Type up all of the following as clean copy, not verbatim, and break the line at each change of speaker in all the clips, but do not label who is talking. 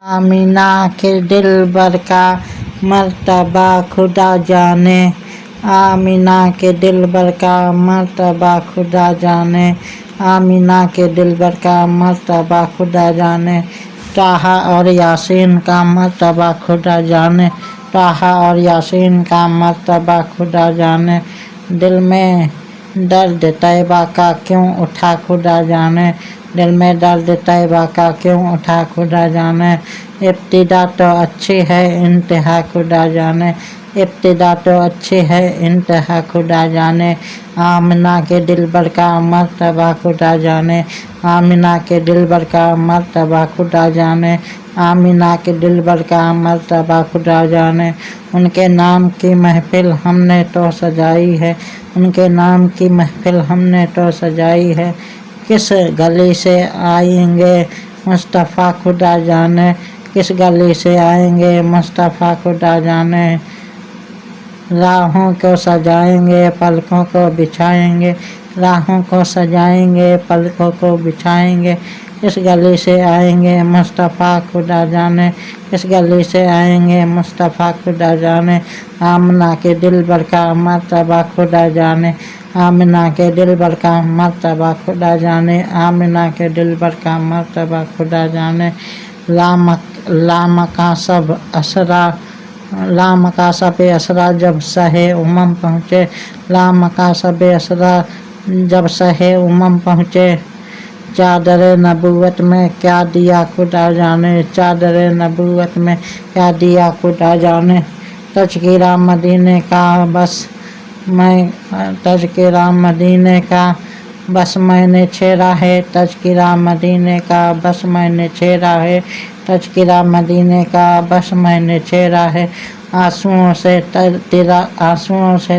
आमिना के दिलबर का मर्तबा खुदा जाने। आमिना के दिलबर का मर्तबा खुदा जाने। आमिना के दिलबर का मर्तबा खुदा जाने। ताहा और यासीन का मर्तबा खुदा जाने। ताहा और यासीन का मर्तबा खुदा जाने। दिल में दर्द तैबा का क्यों उठा खुदा जाने। दिल में दर्द तैबा का क्यों उठा खुदा जाने। इब्तिदा तो अच्छी है इंतहा खुदा जाने। इब्तिदा तो अच्छी है इंतहा खुदा जाने। आमिना के दिलबर का मर्तबा खुदा जाने। आमिना के दिलबर का मर्तबा खुदा जाने। आमिना के दिलबर का मर्तबा खुदा जाने। उनके नाम की महफिल हमने तो सजाई है। उनके नाम की महफिल हमने तो सजाई है। किस गली से आएंगे मुस्तफ़ा खुदा जाने। किस गली से आएंगे मुस्तफ़ा खुदा जाने। राहों को सजाएंगे पलकों को बिछाएंगे। राहों को सजाएंगे पलकों को बिछाएंगे। किस गली से आएंगे मुस्तफ़ा खुदा जाने। किस गली से आएंगे मुस्तफ़ा खुदा जाने। आमिना के दिलबर का मर्तबा खुदा जाने। आमिना के दिलबर का मर्तबा खुदा जाने। आमिना के दिलबर का मर्तबा खुदा जाने। लामकासब असरा जब सहे उमम पहुँचे। लामकासब असरा जब सहे उमम पहुँचे। चादर नबूवत में क्या दिया खुदा जाने। चादर नबूवत में क्या दिया खुदा जाने। तज़किरा मदीने का बस मैंने छेड़ा है। तज़किरा मदीने का बस मैंने छेड़ा है। तज़किरा मदीने का बस मैंने छेड़ा है। आंसुओं से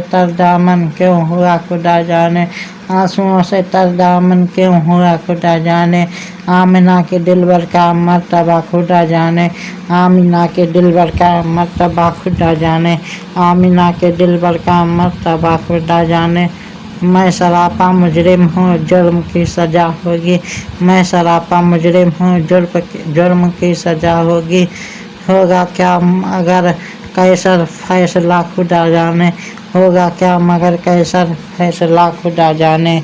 तर दामन क्यों हुआ खुदा जाने। आंसुओं से तर दामन क्यों हुआ खुदा जाने। आमिना के दिलबर का मर्तबा खुदा जाने। आमिना के दिलबर का मर्तबा खुदा जाने। आमिना के दिलबर का मर्तबा खुदा जाने। मैं सरापा मुजरिम हूँ जुर्म की सज़ा होगी। मैं सरापा मुजरिम हूँ जुर्म की सज़ा होगी। होगा क्या मगर कैसर फैसला खुदा जाने। होगा क्या मगर कैसर फैसला खुदा जाने।